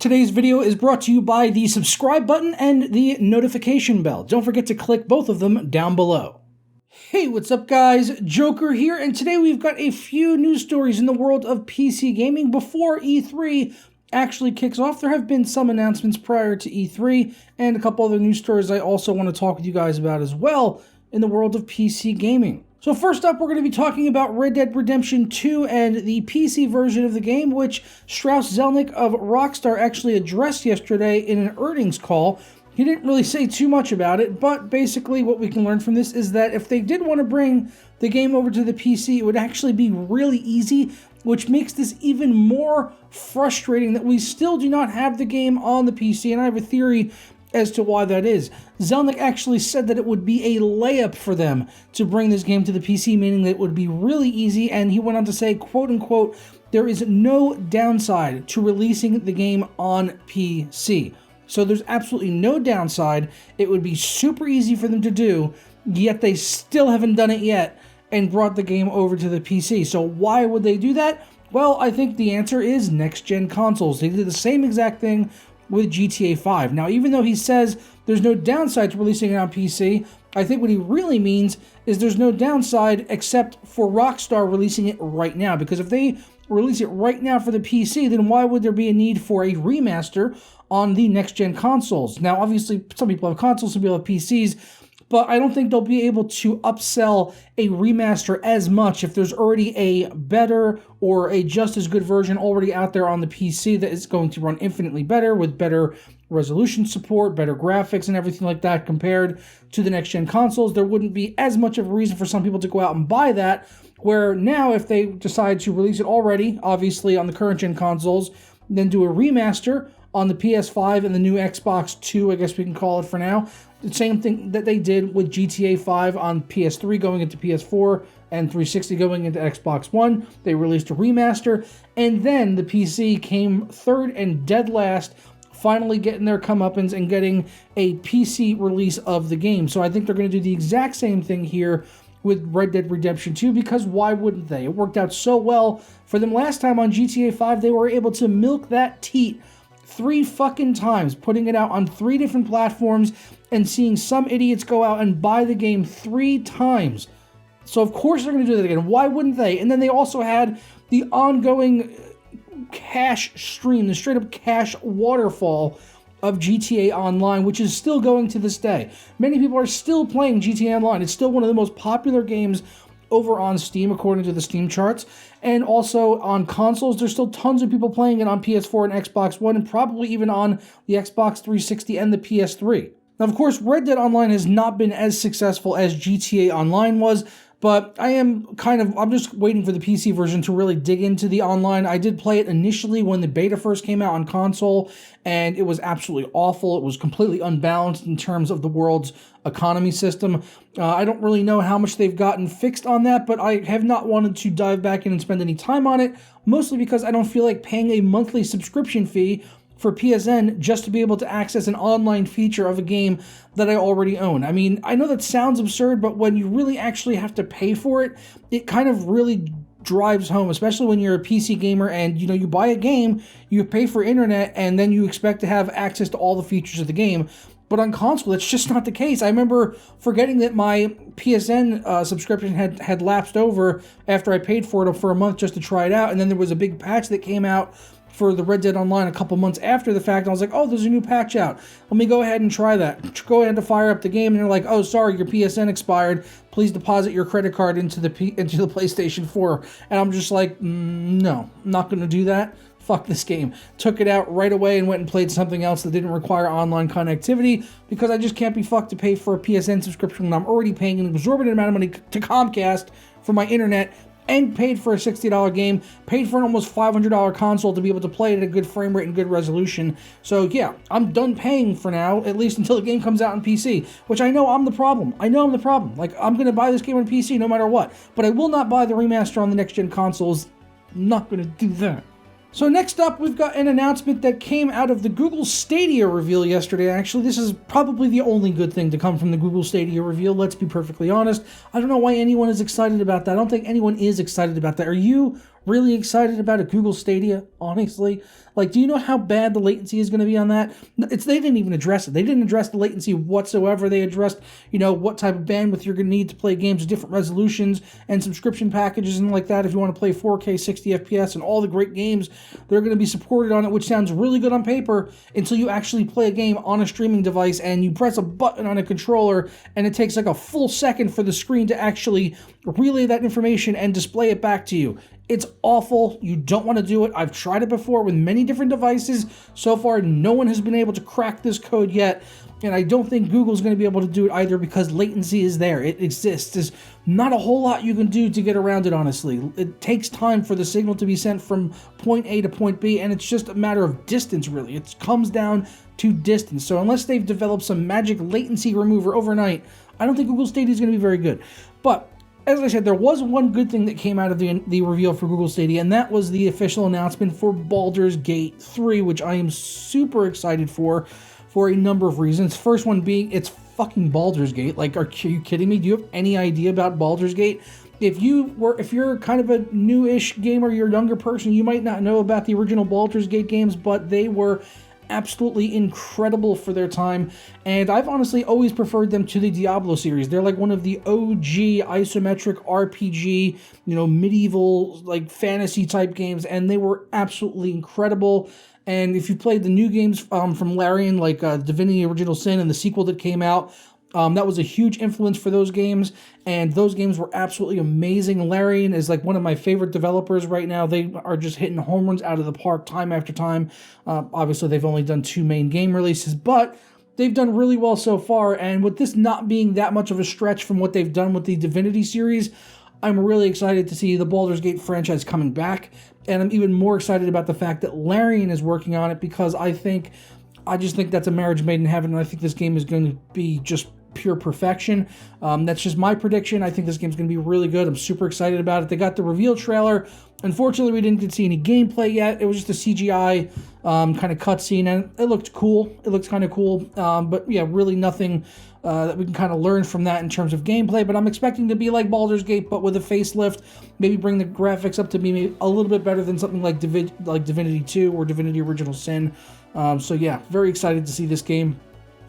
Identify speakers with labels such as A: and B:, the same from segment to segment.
A: Today's video is brought to you by the subscribe button and the notification bell. Don't forget to click both of them down below. Hey, what's up guys? Joker here, and today we've got a few news stories in the world of PC gaming before E3 actually kicks off. There have been some announcements prior to E3 and a couple other news stories I also want to talk with you guys about as well in the world of PC gaming. So first up, we're going to be talking about Red Dead Redemption 2 and the PC version of the game, which Strauss Zelnick of Rockstar actually addressed yesterday in an earnings call. He didn't really say too much about it, but basically what we can learn from this is that if they did want to bring the game over to the PC, it would actually be really easy, which makes this even more frustrating that we still do not have the game on the PC, and I have a theory as to why that is. Zelnick actually said that it would be a layup for them to bring this game to the PC, meaning that it would be really easy, and he went on to say, quote unquote, there is no downside to releasing the game on PC. So there's absolutely no downside. It would be super easy for them to do, yet they still haven't done it yet and brought the game over to the PC. So why would they do that? Well, I think the answer is next-gen consoles. They did the same exact thing with GTA 5. Now, even though he says there's no downside to releasing it on PC, I think what he really means is there's no downside except for Rockstar releasing it right now. Because if they release it right now for the PC, then why would there be a need for a remaster on the next-gen consoles? Now, obviously, some people have consoles, some people have PCs, but I don't think they'll be able to upsell a remaster as much if there's already a better or a just as good version already out there on the PC that is going to run infinitely better with better resolution support, better graphics, and everything like that compared to the next-gen consoles. There wouldn't be as much of a reason for some people to go out and buy that, where now if they decide to release it already, obviously on the current-gen consoles, then do a remaster on the PS5 and the new Xbox 2, I guess we can call it for now. The same thing that they did with GTA 5 on PS3 going into PS4 and 360 going into Xbox One. They released a remaster, and then the PC came third and dead last, finally getting their comeuppance and getting a PC release of the game. So I think they're going to do the exact same thing here with Red Dead Redemption 2, because why wouldn't they? It worked out so well for them last time on GTA 5. They were able to milk that teat 3 fucking times, putting it out on 3 different platforms and seeing some idiots go out and buy the game 3 times. So of course they're going to do that again. Why wouldn't they? And then they also had the ongoing cash stream, the straight up cash waterfall of GTA Online, which is still going to this day. Many people are still playing GTA Online. It's still one of the most popular games over on Steam, according to the Steam charts. And also on consoles, there's still tons of people playing it on PS4 and Xbox One, and probably even on the Xbox 360 and the PS3. Now, of course, Red Dead Online has not been as successful as GTA Online was, but I'm just waiting for the PC version to really dig into the online. I did play it initially when the beta first came out on console, and it was absolutely awful. It was completely unbalanced in terms of the world's economy system. I don't really know how much they've gotten fixed on that, but I have not wanted to dive back in and spend any time on it, mostly because I don't feel like paying a monthly subscription fee for PSN just to be able to access an online feature of a game that I already own. I mean, I know that sounds absurd, but when you really actually have to pay for it, it kind of really drives home, especially when you're a PC gamer and you buy a game, you pay for internet, and then you expect to have access to all the features of the game. But on console, it's just not the case. I remember forgetting that my PSN subscription had lapsed over after I paid for it for a month just to try it out, and then there was a big patch that came out for the Red Dead Online a couple months after the fact, and I was like, oh, there's a new patch out. Let me go ahead and try that. Go ahead to fire up the game, and they're like, oh, sorry, your PSN expired. Please deposit your credit card into the PlayStation 4. And I'm just like, no, I'm not going to do that. Fuck this game. Took it out right away and went and played something else that didn't require online connectivity, because I just can't be fucked to pay for a PSN subscription when I'm already paying an exorbitant amount of money to Comcast for my internet, and paid for a $60 game, paid for an almost $500 console to be able to play it at a good frame rate and good resolution. So yeah, I'm done paying for now, at least until the game comes out on PC, which I know I'm the problem. Like, I'm going to buy this game on PC no matter what, but I will not buy the remaster on the next-gen consoles. Not going to do that. So next up, we've got an announcement that came out of the Google Stadia reveal yesterday. Actually, this is probably the only good thing to come from the Google Stadia reveal, let's be perfectly honest. I don't know why anyone is excited about that. I don't think anyone is excited about that. Are you really excited about a Google Stadia, honestly. Like, do you know how bad the latency is going to be on that? They didn't even address it. They didn't address the latency whatsoever. They addressed, what type of bandwidth you're going to need to play games with different resolutions and subscription packages and like that if you want to play 4K 60 FPS and all the great games that are going to be supported on it, which sounds really good on paper until you actually play a game on a streaming device and you press a button on a controller and it takes like a full second for the screen to actually relay that information and display it back to you. It's awful. You don't want to do it. I've tried it before with many different devices. So far, no one has been able to crack this code yet. And I don't think Google's going to be able to do it either because latency is there. It exists. There's not a whole lot you can do to get around it, honestly. It takes time for the signal to be sent from point A to point B, and it's just a matter of distance, really. It comes down to distance. So unless they've developed some magic latency remover overnight, I don't think Google Stadia is going to be very good. But as I said, there was one good thing that came out of the reveal for Google Stadia, and that was the official announcement for Baldur's Gate 3, which I am super excited for a number of reasons. First one being, it's fucking Baldur's Gate. Like, are you kidding me? Do you have any idea about Baldur's Gate? If you're kind of a new-ish gamer, you're a younger person, you might not know about the original Baldur's Gate games, but they were absolutely incredible for their time, and I've honestly always preferred them to the Diablo series. They're like one of the OG isometric RPG, medieval, like, fantasy type games, and they were absolutely incredible. And if you played the new games from Larian, like Divinity Original Sin and the sequel that came out, that was a huge influence for those games, and those games were absolutely amazing. Larian is like one of my favorite developers right now. They are just hitting home runs out of the park time after time. Obviously, they've only done 2 main game releases, but they've done really well so far, and with this not being that much of a stretch from what they've done with the Divinity series, I'm really excited to see the Baldur's Gate franchise coming back, and I'm even more excited about the fact that Larian is working on it because I just think that's a marriage made in heaven, and I think this game is going to be just pure perfection. That's just my prediction. I think this game's going to be really good. I'm super excited about it. They got the reveal trailer. Unfortunately, we didn't get to see any gameplay yet. It was just a CGI kind of cutscene, and it looked cool. It looked kind of cool, but yeah, really nothing that we can kind of learn from that in terms of gameplay. But I'm expecting to be like Baldur's Gate, but with a facelift. Maybe bring the graphics up to be a little bit better than something like Divinity 2 or Divinity Original Sin. So yeah, very excited to see this game.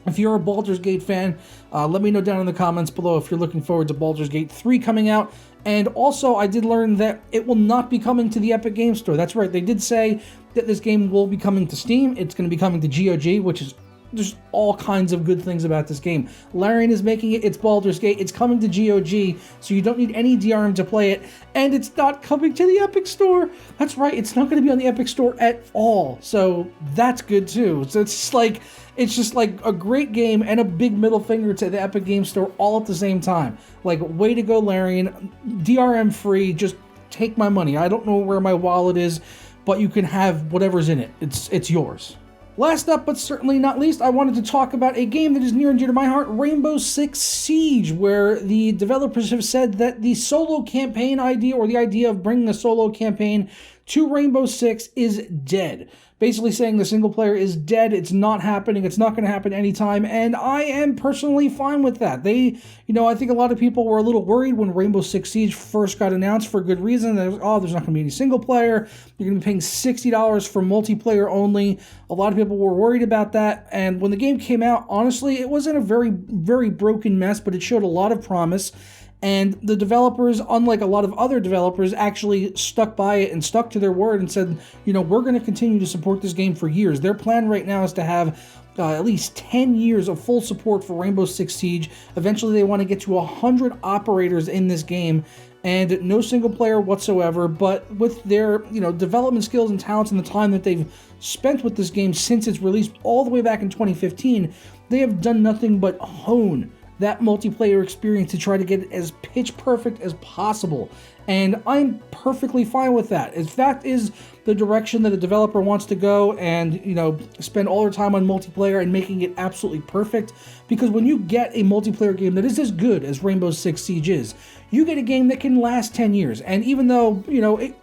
A: If you're a Baldur's Gate fan, let me know down in the comments below if you're looking forward to Baldur's Gate 3 coming out. And also, I did learn that it will not be coming to the Epic Games Store. That's right, they did say that this game will be coming to Steam. It's going to be coming to GOG, which is there's all kinds of good things about this game. Larian is making it, it's Baldur's Gate, it's coming to GOG, so you don't need any DRM to play it, and it's not coming to the Epic Store. That's right, it's not going to be on the Epic Store at all, so that's good too. So it's just like a great game and a big middle finger to the Epic Games Store all at the same time. Like, way to go, Larian. DRM free, just take my money. I don't know where my wallet is, but you can have whatever's in it. It's yours. Last up, but certainly not least, I wanted to talk about a game that is near and dear to my heart, Rainbow Six Siege, where the developers have said that the solo campaign idea, or the idea of bringing a solo campaign to Rainbow Six, is dead. Basically saying the single player is dead, it's not happening, it's not going to happen anytime, and I am personally fine with that. I think a lot of people were a little worried when Rainbow Six Siege first got announced for good reason. There's not going to be any single player, you're going to be paying $60 for multiplayer only. A lot of people were worried about that, and when the game came out, honestly, it wasn't a very, very broken mess, but it showed a lot of promise. And the developers, unlike a lot of other developers, actually stuck by it and stuck to their word and said, we're going to continue to support this game for years. Their plan right now is to have at least 10 years of full support for Rainbow Six Siege. Eventually, they want to get to 100 operators in this game, and no single player whatsoever. But with their, development skills and talents and the time that they've spent with this game since its release all the way back in 2015, they have done nothing but hone that multiplayer experience to try to get it as pitch perfect as possible. And I'm perfectly fine with that. If that is the direction that a developer wants to go and, spend all their time on multiplayer and making it absolutely perfect, because when you get a multiplayer game that is as good as Rainbow Six Siege is, you get a game that can last 10 years. And even though,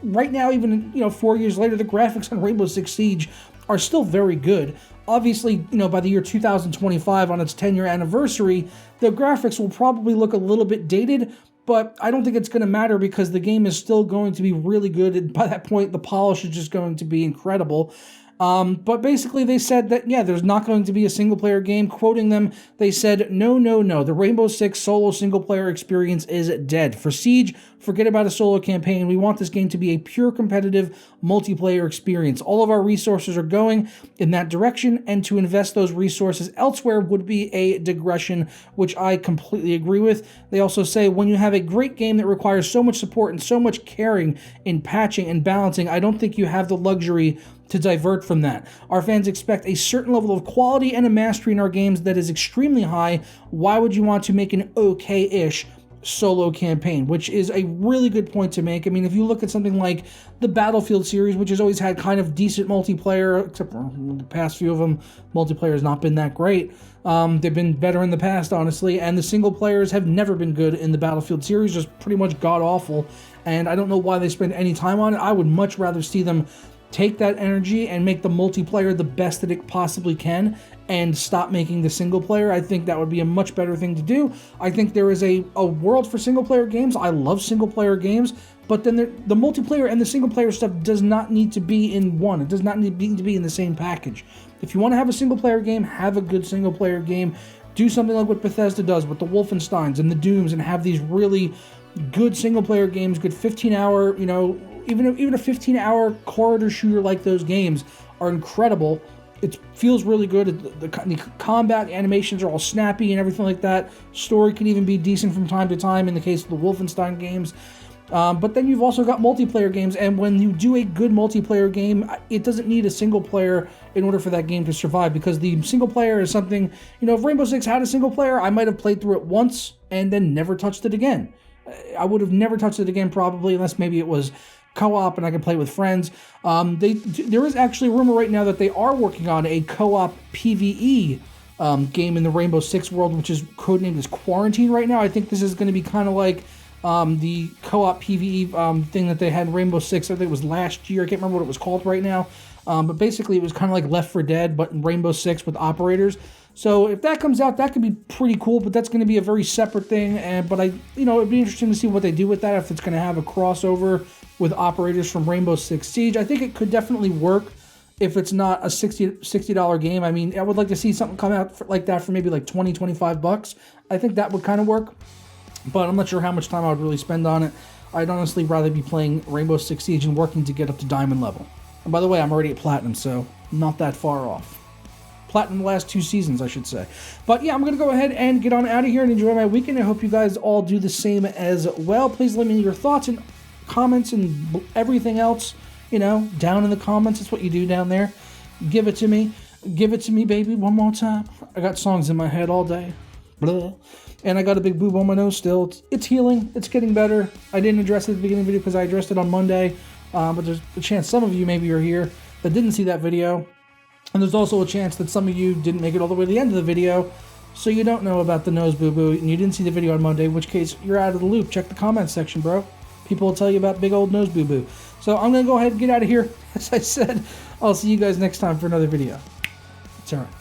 A: right now, even, 4 years later, the graphics on Rainbow Six Siege are still very good. Obviously, by the year 2025, on its 10-year anniversary, the graphics will probably look a little bit dated, but I don't think it's going to matter because the game is still going to be really good, and by that point, the polish is just going to be incredible. But basically they said that, yeah, there's not going to be a single-player game. Quoting them, they said, no, the Rainbow Six solo single-player experience is dead. For Siege, forget about a solo campaign. We want this game to be a pure competitive multiplayer experience. All of our resources are going in that direction, and to invest those resources elsewhere would be a digression, which I completely agree with. They also say, when you have a great game that requires so much support and so much caring in patching and balancing, I don't think you have the luxury to divert from that. Our fans expect a certain level of quality and a mastery in our games that is extremely high. Why would you want to make an okay-ish solo campaign? Which is a really good point to make. I mean, if you look at something like the Battlefield series, which has always had kind of decent multiplayer, except for the past few of them, multiplayer has not been that great. They've been better in the past, honestly, and the single players have never been good in the Battlefield series, just pretty much god-awful, and I don't know why they spend any time on it. I would much rather see them take that energy and make the multiplayer the best that it possibly can and stop making the single player. I think that would be a much better thing to do. I think there is a world for single player games. I love single player games, but then the multiplayer and the single player stuff does not need to be in one. It does not need to be in the same package. If you want to have a single player game, have a good single player game. Do something like what Bethesda does with the Wolfensteins and the Dooms and have these really good single player games, good 15-hour, you know, even a 15-hour corridor shooter like those games are incredible. It feels really good. The combat animations are all snappy and everything like that. Story can even be decent from time to time in the case of the Wolfenstein games. But then you've also got multiplayer games, and when you do a good multiplayer game, it doesn't need a single player in order for that game to survive, because the single player is something, you know, if Rainbow Six had a single player, I might have played through it once and then never touched it again. I would have never touched it again probably, unless maybe it was co-op and I can play with friends. There is actually a rumor right now that they are working on a co-op PvE game in the Rainbow Six world, which is codenamed as Quarantine right now. I think this is going to be kind of like the co-op PvE thing that they had in Rainbow Six. I think it was last year. I can't remember what it was called right now. But basically it was kind of like Left 4 Dead, but in Rainbow Six with operators. So if that comes out, that could be pretty cool, but that's going to be a very separate thing. But it'd be interesting to see what they do with that, if it's going to have a crossover with operators from Rainbow Six Siege. I think it could definitely work if it's not a $60 game. I mean, I would like to see something come out like that for maybe like $20, $25. I think that would kind of work, but I'm not sure how much time I would really spend on it. I'd honestly rather be playing Rainbow Six Siege and working to get up to diamond level. And by the way, I'm already at platinum, so not that far off. Platinum the last 2 seasons, I should say. But yeah, I'm going to go ahead and get on out of here and enjoy my weekend. I hope you guys all do the same as well. Please let me know your thoughts and comments and everything else, down in the comments. That's what you do down there. Give it to me. Give it to me, baby, one more time. I got songs in my head all day. Blah. And I got a big boob on my nose still. It's healing. It's getting better. I didn't address it at the beginning of the video because I addressed it on Monday. But there's a chance some of you maybe are here that didn't see that video. And there's also a chance that some of you didn't make it all the way to the end of the video, so you don't know about the nose boo-boo, and you didn't see the video on Monday, in which case you're out of the loop. Check the comments section, bro. People will tell you about big old nose boo-boo. So I'm going to go ahead and get out of here. As I said, I'll see you guys next time for another video. It's alright.